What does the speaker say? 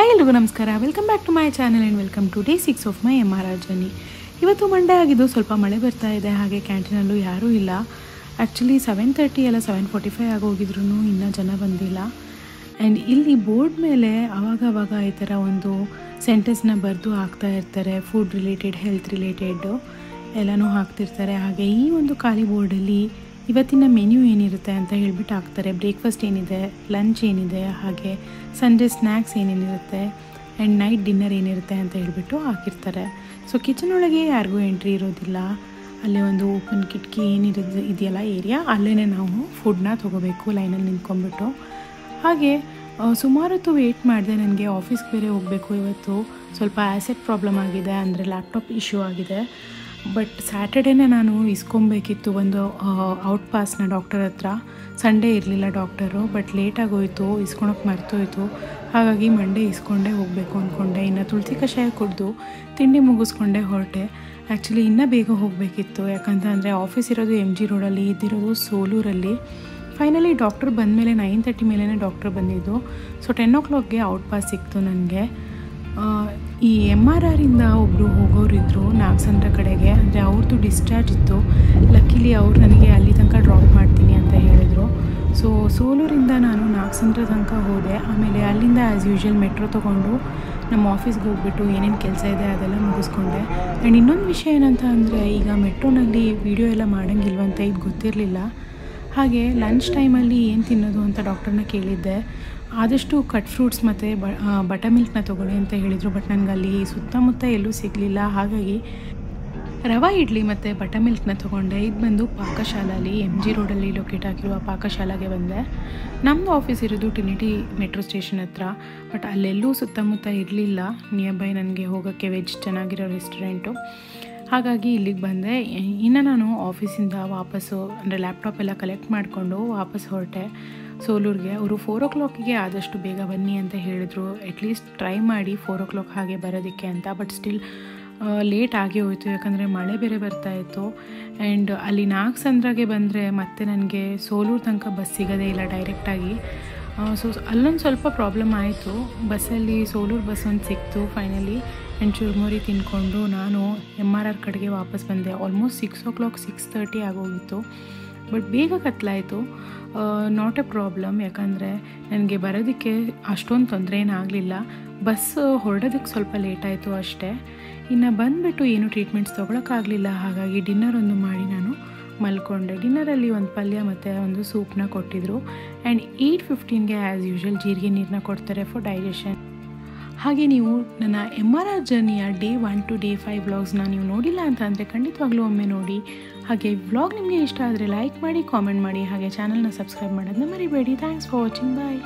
Hi ಎಲ್ರಿಗೂ ನಮಸ್ಕಾರ. Welcome back to my channel and welcome to day 6 of my MRR journey. ಇವತ್ತು Monday ಆಗಿದ್ದು ಸ್ವಲ್ಪ ಮಳೆ ಬರ್ತಾ ಇದೆ. ಹಾಗೆ ಕ್ಯಾಂಟೀನಲ್ಲೂ ಯಾರೂ ಇಲ್ಲ. ಆ್ಯಕ್ಚುಲಿ 7:30 ಎಲ್ಲ 7:45 ಆಗೋಗಿದ್ರು ಇನ್ನೂ ಜನ ಬಂದಿಲ್ಲ. ಆ್ಯಂಡ್ ಇಲ್ಲಿ ಬೋರ್ಡ್ ಮೇಲೆ ಆವಾಗವಾಗ ಈ ಥರ ಒಂದು ಸೆಂಟೆನ್ಸ್ನ ಬರೆದು ಹಾಕ್ತಾ ಇರ್ತಾರೆ. ಫುಡ್ ರಿಲೇಟೆಡ್, ಹೆಲ್ತ್ ರಿಲೇಟೆಡ್ಡು ಎಲ್ಲನೂ ಹಾಕ್ತಿರ್ತಾರೆ. ಹಾಗೆ ಈ ಒಂದು ಖಾಲಿ ಬೋರ್ಡಲ್ಲಿ ಇವತ್ತಿನ ಮೆನ್ಯೂ ಏನಿರುತ್ತೆ ಅಂತ ಹೇಳ್ಬಿಟ್ಟು ಹಾಕ್ತಾರೆ. ಬ್ರೇಕ್ಫಾಸ್ಟ್ ಏನಿದೆ, ಲಂಚ್ ಏನಿದೆ, ಹಾಗೆ ಸಂಡೇ ಸ್ನ್ಯಾಕ್ಸ್ ಏನೇನಿರುತ್ತೆ ಆ್ಯಂಡ್ ನೈಟ್ ಡಿನ್ನರ್ ಏನಿರುತ್ತೆ ಅಂತ ಹೇಳ್ಬಿಟ್ಟು ಹಾಕಿರ್ತಾರೆ. ಸೊ ಕಿಚನ್ ಒಳಗೆ ಯಾರಿಗೂ ಎಂಟ್ರಿ ಇರೋದಿಲ್ಲ. ಅಲ್ಲೇ ಒಂದು ಓಪನ್ ಕಿಟಕಿ ಇದೆಯಲ್ಲ ಏರಿಯಾ, ಅಲ್ಲೇ ನಾವು ಫುಡ್ನ ತೊಗೋಬೇಕು ಲೈನಲ್ಲಿ ನಿಂತ್ಕೊಂಡ್ಬಿಟ್ಟು. ಹಾಗೆ ಸುಮಾರು ಹೊತ್ತು ವೆಯ್ಟ್ ಮಾಡಿದೆ. ನನಗೆ ಆಫೀಸ್ಗೆ ಬೇರೆ ಹೋಗಬೇಕು. ಇವತ್ತು ಸ್ವಲ್ಪ ಆ್ಯಸೆಟ್ ಪ್ರಾಬ್ಲಮ್ ಆಗಿದೆ, ಅಂದರೆ ಲ್ಯಾಪ್ಟಾಪ್ ಇಶ್ಯೂ ಆಗಿದೆ. ಬಟ್ ಸ್ಯಾಟರ್ಡೇನೇ ನಾನು ಇಸ್ಕೊಬೇಕಿತ್ತು ಒಂದು ಔಟ್ ಪಾಸ್ನ ಡಾಕ್ಟರ್ ಹತ್ರ. ಸಂಡೇ ಇರಲಿಲ್ಲ ಡಾಕ್ಟರು, ಬಟ್ ಲೇಟಾಗೋಯಿತು, ಇಸ್ಕೊಳಕ್ಕೆ ಮರ್ತೋಯ್ತು. ಹಾಗಾಗಿ ಮಂಡೇ ಇಸ್ಕೊಂಡೇ ಹೋಗಬೇಕು ಅಂದ್ಕೊಂಡೆ. ಇನ್ನು ತುಳಸಿ ಕಷಾಯ ಕುಡಿದು ತಿಂಡಿ ಮುಗಿಸ್ಕೊಂಡೆ ಹೊರಟೆ. ಆ್ಯಕ್ಚುಲಿ ಇನ್ನೂ ಬೇಗ ಹೋಗಬೇಕಿತ್ತು, ಯಾಕಂತಂದರೆ ಆಫೀಸ್ ಇರೋದು MG ರೋಡಲ್ಲಿ, ಇದ್ದಿರೋದು ಸೋಲೂರಲ್ಲಿ. ಫೈನಲಿ ಡಾಕ್ಟರ್ ಬಂದಮೇಲೆ 9:30 ಮೇಲೇ ಡಾಕ್ಟರ್ ಬಂದಿದ್ದು. ಸೊ 10 o'clockಗೆ ಔಟ್ ಪಾಸ್ ಸಿಕ್ತು ನನಗೆ. ಈ MRRಯಿಂದ ಒಬ್ಬರು ಹೋಗೋರಿದ್ದರು ನಾಗಸಂದ್ರ ಕಡೆಗೆ, ಅಂದರೆ ಅವ್ರದ್ದು ಡಿಸ್ಚಾರ್ಜ್ ಇತ್ತು. ಲಕ್ಕಿಲಿ ಅವ್ರು ನನಗೆ ಅಲ್ಲಿ ತನಕ ಡ್ರಾಪ್ ಮಾಡ್ತೀನಿ ಅಂತ ಹೇಳಿದರು. ಸೊ ಸೋಲೂರಿಂದ ನಾನು ನಾಗಸಂದ್ರ ತನಕ ಹೋದೆ. ಆಮೇಲೆ ಅಲ್ಲಿಂದ ಆ್ಯಸ್ ಯೂಶ್ವಲ್ ಮೆಟ್ರೋ ತೊಗೊಂಡು ನಮ್ಮ ಆಫೀಸ್ಗೆ ಹೋಗ್ಬಿಟ್ಟು ಏನೇನು ಕೆಲಸ ಇದೆ ಅದೆಲ್ಲ ಮುಗಿಸ್ಕೊಂಡೆ. ಆ್ಯಂಡ್ ಇನ್ನೊಂದು ವಿಷಯ ಏನಂತ ಅಂದರೆ, ಈಗ ಮೆಟ್ರೋನಲ್ಲಿ ವೀಡಿಯೋ ಎಲ್ಲ ಮಾಡೋಂಗಿಲ್ವಂತ, ಇದು ಗೊತ್ತಿರಲಿಲ್ಲ. ಹಾಗೆ ಲಂಚ್ ಟೈಮಲ್ಲಿ ಏನು ತಿನ್ನೋದು ಅಂತ ಡಾಕ್ಟರ್ನ ಕೇಳಿದ್ದೆ. ಆದಷ್ಟು ಕಟ್ ಫ್ರೂಟ್ಸ್ ಮತ್ತು ಬಟರ್ ಮಿಲ್ಕ್ನ ತೊಗೊಳ್ಳಿ ಅಂತ ಹೇಳಿದರು. ಬಟ್ ನನಗೆ ಅಲ್ಲಿ ಸುತ್ತಮುತ್ತ ಎಲ್ಲೂ ಸಿಗಲಿಲ್ಲ. ಹಾಗಾಗಿ ರವಾ ಇಡ್ಲಿ ಮತ್ತು ಬಟರ್ ಮಿಲ್ಕ್ನ ತೊಗೊಂಡೆ. ಇದು ಬಂದು ಪಾಕಶಾಲಾಲಿ MG ರೋಡಲ್ಲಿ ಲೊಕೇಟ್ ಆಗಿರುವ ಪಾಕಶಾಲಾಗೆ ಬಂದೆ. ನಮ್ಮದು ಆಫೀಸ್ ಇರೋದು ಟ್ರಿನಿಟಿ ಮೆಟ್ರೋ ಸ್ಟೇಷನ್ ಹತ್ರ. ಬಟ್ ಅಲ್ಲೆಲ್ಲೂ ಸುತ್ತಮುತ್ತ ಇರಲಿಲ್ಲ ನಿಯರ್ ಬೈ ನನಗೆ ಹೋಗೋಕ್ಕೆ ವೆಜ್ ಚೆನ್ನಾಗಿರೋ ರೆಸ್ಟೋರೆಂಟು. ಹಾಗಾಗಿ ಇಲ್ಲಿಗೆ ಬಂದೆ. ಇನ್ನು ನಾನು ಆಫೀಸಿಂದ ವಾಪಸ್ಸು, ಅಂದರೆ ಲ್ಯಾಪ್ಟಾಪ್ ಎಲ್ಲ ಕಲೆಕ್ಟ್ ಮಾಡಿಕೊಂಡು ವಾಪಸ್ ಹೊರಟೆ ಸೋಲೂರಿಗೆ. ಅವರು 4 o'clockಗೆ ಆದಷ್ಟು ಬೇಗ ಬನ್ನಿ ಅಂತ ಹೇಳಿದರು. ಅಟ್ಲೀಸ್ಟ್ ಟ್ರೈ ಮಾಡಿ 4 o'clock ಹಾಗೆ ಬರೋದಕ್ಕೆ ಅಂತ. ಬಟ್ ಸ್ಟಿಲ್ ಲೇಟ್ ಆಗಿ ಹೋಯಿತು, ಯಾಕಂದರೆ ಮಳೆ ಬೇರೆ ಬರ್ತಾಯಿತ್ತು. ಆ್ಯಂಡ್ ಅಲ್ಲಿ ನಾಗಸಂದ್ರಗೆ ಬಂದರೆ ಮತ್ತೆ ನನಗೆ ಸೋಲೂರು ತನಕ ಬಸ್ ಸಿಗೋದೇ ಇಲ್ಲ ಡೈರೆಕ್ಟಾಗಿ. ಸೊ ಅಲ್ಲೊಂದು ಸ್ವಲ್ಪ ಪ್ರಾಬ್ಲಮ್ ಆಯಿತು. ಬಸ್ಸಲ್ಲಿ ಸೋಲೂರು ಬಸ್ ಒಂದು ಸಿಕ್ತು ಫೈನಲಿ. ಆ್ಯಂಡ್ ಚುರುಮುರಿ ತಿಂದ್ಕೊಂಡು ನಾನು MRR ಕಡೆಗೆ ವಾಪಸ್ ಬಂದೆ. ಆಲ್ಮೋಸ್ಟ್ 6 o'clock 6:30 ಆಗೋಗಿತ್ತು. ಬಟ್ ಬೇಗ ಕತ್ಲಾಯಿತು. ನಾಟ್ ಎ ಪ್ರಾಬ್ಲಮ್, ಯಾಕಂದರೆ ನನಗೆ ಬರೋದಕ್ಕೆ ಅಷ್ಟೊಂದು ತೊಂದರೆ ಏನಾಗಲಿಲ್ಲ. ಬಸ್ ಹೊರಡೋದಕ್ಕೆ ಸ್ವಲ್ಪ ಲೇಟ್ ಆಯಿತು ಅಷ್ಟೇ. ಇನ್ನು ಬಂದುಬಿಟ್ಟು ಏನು ಟ್ರೀಟ್ಮೆಂಟ್ಸ್ ತೊಗೊಳಕ್ಕಾಗಲಿಲ್ಲ. ಹಾಗಾಗಿ ಡಿನ್ನರ್ ಒಂದು ಮಾಡಿ ನಾನು ಮಲ್ಕೊಂಡೆ. ಡಿನ್ನರಲ್ಲಿ ಒಂದು ಪಲ್ಯ ಮತ್ತು ಒಂದು ಸೂಪ್ನ ಕೊಟ್ಟಿದ್ದರು. ಆ್ಯಂಡ್ 8:15ಗೆ ಆ್ಯಸ್ ಯೂಶ್ವಲ್ ಜೀರಿಗೆ ನೀರನ್ನ ಕೊಡ್ತಾರೆ ಫಾರ್ ಡೈಜೆಷನ್. ಹಾಗೆ ನೀವು ನನ್ನ MRR ಜರ್ನಿಯ ಡೇ 1 to day 5 ವ್ಲಾಗ್ಸ್ನ ನೀವು ನೋಡಿಲ್ಲ ಅಂತ ಅಂದರೆ ಖಂಡಿತವಾಗ್ಲೂ ಒಮ್ಮೆ ನೋಡಿ. ಹಾಗೆ ವ್ಲಾಗ್ ನಿಮಗೆ ಇಷ್ಟ ಆದರೆ ಲೈಕ್ ಮಾಡಿ, ಕಾಮೆಂಟ್ ಮಾಡಿ, ಹಾಗೆ ಚಾನಲ್ನ ಸಬ್ಸ್ಕ್ರೈಬ್ ಮಾಡೋದನ್ನ ಮರಿಬೇಡಿ. Thanks for watching. ಬಾಯ್.